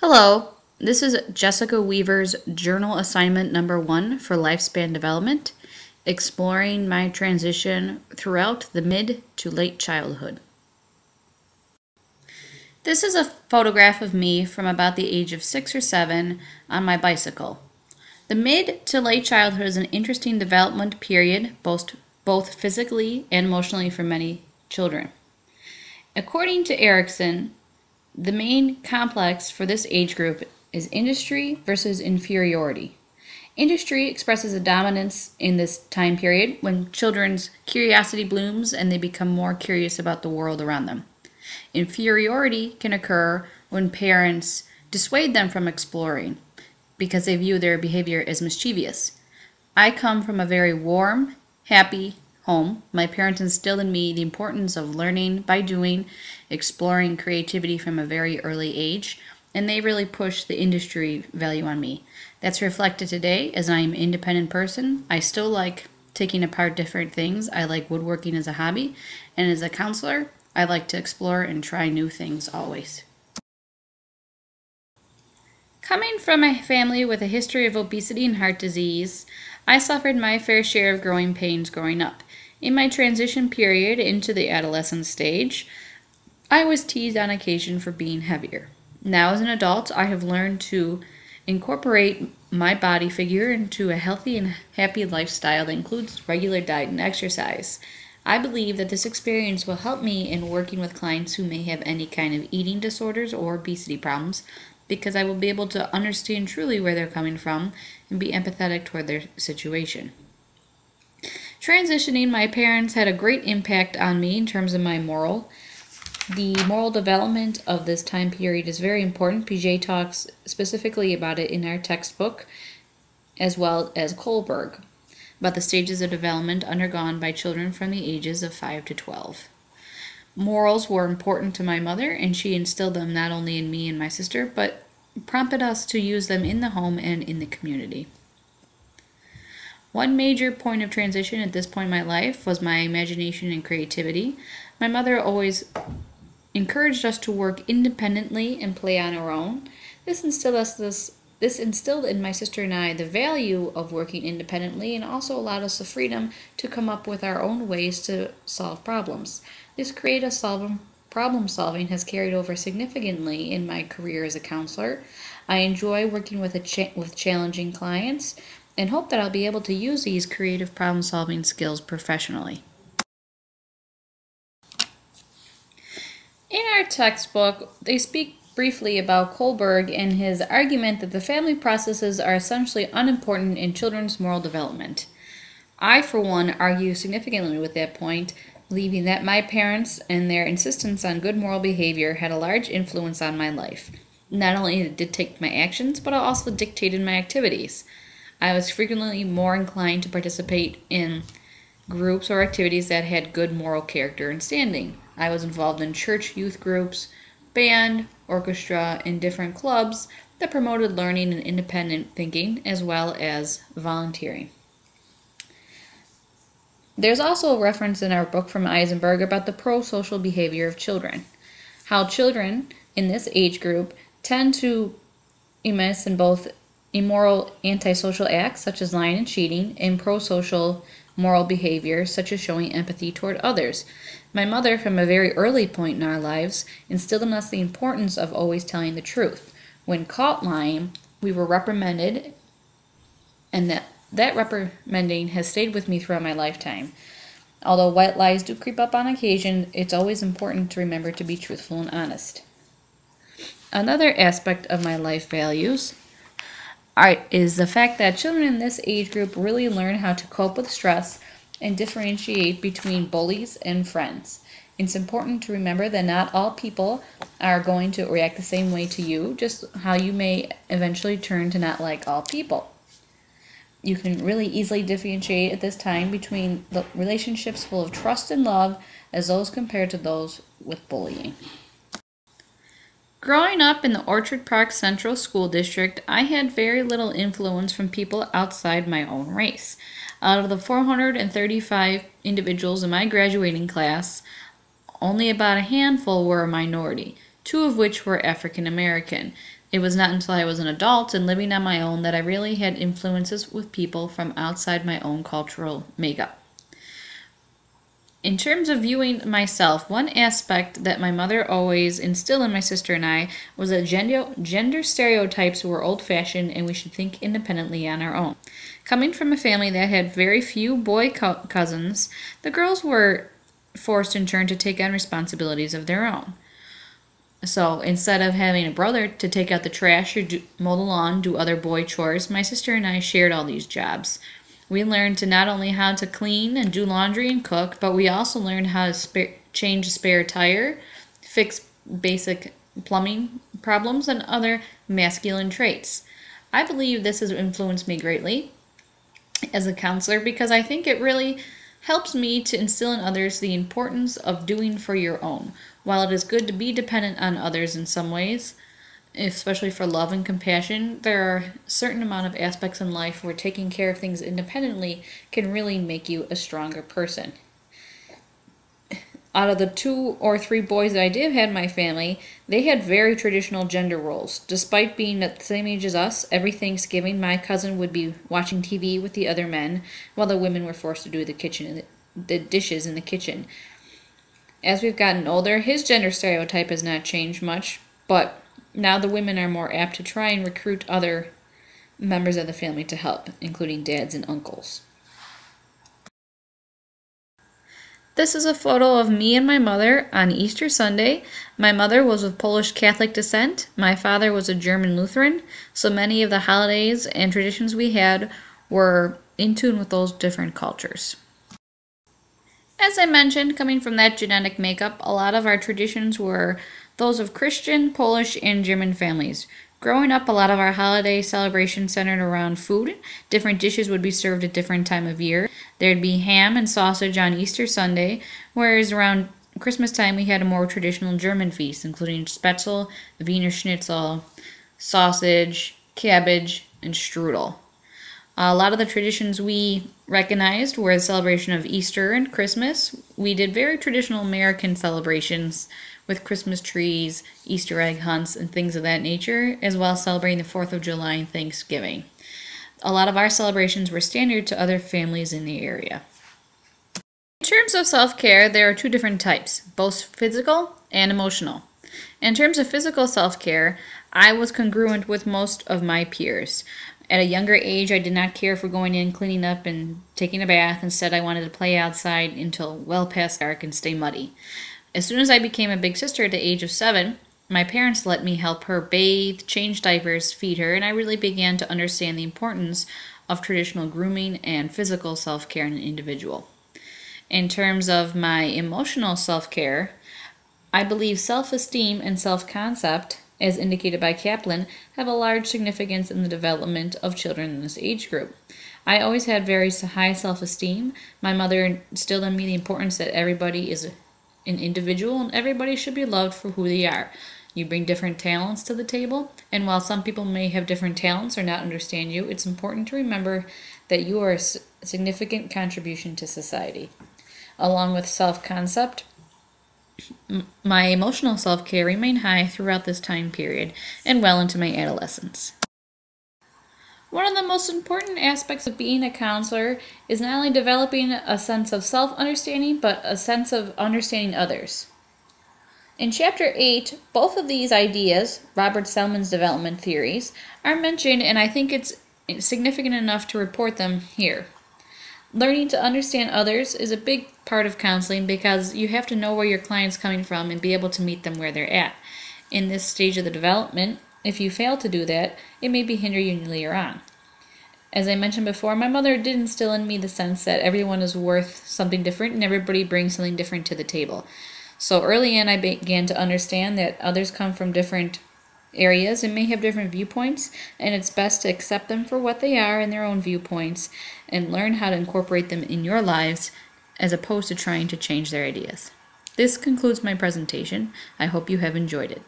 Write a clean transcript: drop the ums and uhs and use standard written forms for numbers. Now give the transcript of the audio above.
Hello, this is Jessica Weaver's journal assignment number 1 for lifespan development, exploring my transition throughout the mid to late childhood. This is a photograph of me from about the age of 6 or 7 on my bicycle. The mid to late childhood is an interesting development period, both physically and emotionally for many children. According to Erikson, the main complex for this age group is industry versus inferiority. Industry expresses a dominance in this time period when children's curiosity blooms and they become more curious about the world around them. Inferiority can occur when parents dissuade them from exploring because they view their behavior as mischievous. I come from a very warm, happy home. My parents instilled in me the importance of learning by doing, exploring creativity from a very early age, and they really pushed the industry value on me. That's reflected today as I am an independent person. I still like taking apart different things. I like woodworking as a hobby, and as a counselor, I like to explore and try new things always. Coming from a family with a history of obesity and heart disease, I suffered my fair share of growing pains growing up. In my transition period into the adolescent stage, I was teased on occasion for being heavier. Now as an adult, I have learned to incorporate my body figure into a healthy and happy lifestyle that includes regular diet and exercise. I believe that this experience will help me in working with clients who may have any kind of eating disorders or obesity problems, because I will be able to understand truly where they're coming from and be empathetic toward their situation. Transitioning my parents had a great impact on me in terms of my The moral development of this time period is very important. Piaget talks specifically about it in our textbook, as well as Kohlberg, about the stages of development undergone by children from the ages of 5 to 12. Morals were important to my mother, and she instilled them not only in me and my sister, but prompted us to use them in the home and in the community. One major point of transition at this point in my life was my imagination and creativity. My mother always encouraged us to work independently and play on our own. This instilled in my sister and I the value of working independently and also allowed us the freedom to come up with our own ways to solve problems. This creative problem solving has carried over significantly in my career as a counselor. I enjoy working with challenging clients and hope that I'll be able to use these creative problem solving skills professionally. In our textbook, they speak briefly about Kohlberg and his argument that the family processes are essentially unimportant in children's moral development. I, for one, argue significantly with that point, believing that my parents and their insistence on good moral behavior had a large influence on my life. Not only did it dictate my actions, but it also dictated my activities. I was frequently more inclined to participate in groups or activities that had good moral character and standing. I was involved in church youth groups, band, orchestra, and different clubs that promoted learning and independent thinking, as well as volunteering. There's also a reference in our book from Eisenberg about the pro-social behavior of children. How children in this age group tend to immerse in both immoral antisocial acts such as lying and cheating and pro-social moral behavior such as showing empathy toward others. My mother, from a very early point in our lives, instilled in us the importance of always telling the truth. When caught lying, we were reprimanded, and that reprimanding has stayed with me throughout my lifetime. Although white lies do creep up on occasion, it's always important to remember to be truthful and honest. Another aspect of my life values is the fact that children in this age group really learn how to cope with stress and differentiate between bullies and friends. It's important to remember that not all people are going to react the same way to you, just how you may eventually turn to not like all people. You can really easily differentiate at this time between the relationships full of trust and love as those compared to those with bullying. Growing up in the Orchard Park Central School District, I had very little influence from people outside my own race. Out of the 435 individuals in my graduating class, only about a handful were a minority. two of which were African American. It was not until I was an adult and living on my own that I really had influences with people from outside my own cultural makeup. In terms of viewing myself, one aspect that my mother always instilled in my sister and I was that gender stereotypes were old-fashioned and we should think independently on our own. Coming from a family that had very few boy cousins, the girls were forced in turn to take on responsibilities of their own. So instead of having a brother to take out the trash or mow the lawn, do other boy chores, my sister and I shared all these jobs. We learned to not only how to clean and do laundry and cook, but we also learned how to change a spare tire, fix basic plumbing problems, and other masculine traits. I believe this has influenced me greatly as a counselor because I think it really helps me to instill in others the importance of doing for your own. While it is good to be dependent on others in some ways, especially for love and compassion, there are a certain amount of aspects in life where taking care of things independently can really make you a stronger person. Out of the 2 or 3 boys that I did have in my family, they had very traditional gender roles. Despite being at the same age as us, every Thanksgiving my cousin would be watching TV with the other men, while the women were forced to do the dishes in the kitchen. As we've gotten older, his gender stereotype has not changed much, but now the women are more apt to try and recruit other members of the family to help, including dads and uncles. This is a photo of me and my mother on Easter Sunday. My mother was of Polish Catholic descent. My father was a German Lutheran, so many of the holidays and traditions we had were in tune with those different cultures. As I mentioned, coming from that genetic makeup, a lot of our traditions were those of Christian, Polish, and German families. Growing up, a lot of our holiday celebrations centered around food. Different dishes would be served at different time of year. There'd be ham and sausage on Easter Sunday, whereas around Christmas time we had a more traditional German feast, including Spätzle, Wiener Schnitzel, sausage, cabbage, and strudel. A lot of the traditions we recognized were the celebration of Easter and Christmas. We did very traditional American celebrations with Christmas trees, Easter egg hunts, and things of that nature, as well as celebrating the 4th of July and Thanksgiving. A lot of our celebrations were standard to other families in the area. In terms of self-care, there are 2 different types, both physical and emotional. In terms of physical self-care, I was congruent with most of my peers. At a younger age, I did not care for going in, cleaning up, and taking a bath. Instead, I wanted to play outside until well past dark and stay muddy. As soon as I became a big sister at the age of 7, my parents let me help her bathe, change diapers, feed her, and I really began to understand the importance of traditional grooming and physical self-care in an individual. In terms of my emotional self-care, I believe self-esteem and self-concept, as indicated by Kaplan, have a large significance in the development of children in this age group. I always had very high self-esteem. My mother instilled in me the importance that everybody is an individual and everybody should be loved for who they are. You bring different talents to the table, and while some people may have different talents or not understand you, it's important to remember that you are a significant contribution to society. Along with self-concept, my emotional self-care remained high throughout this time period and well into my adolescence. One of the most important aspects of being a counselor is not only developing a sense of self-understanding, but a sense of understanding others. In Chapter 8, both of these ideas, Robert Selman's development theories, are mentioned, and I think it's significant enough to report them here. Learning to understand others is a big part of counseling because you have to know where your client's coming from and be able to meet them where they're at. In this stage of the development, if you fail to do that, it may be hindering you later on. As I mentioned before, my mother did instill in me the sense that everyone is worth something different and everybody brings something different to the table. So early in, I began to understand that others come from different areas and may have different viewpoints, and it's best to accept them for what they are and their own viewpoints and learn how to incorporate them in your lives as opposed to trying to change their ideas. This concludes my presentation. I hope you have enjoyed it.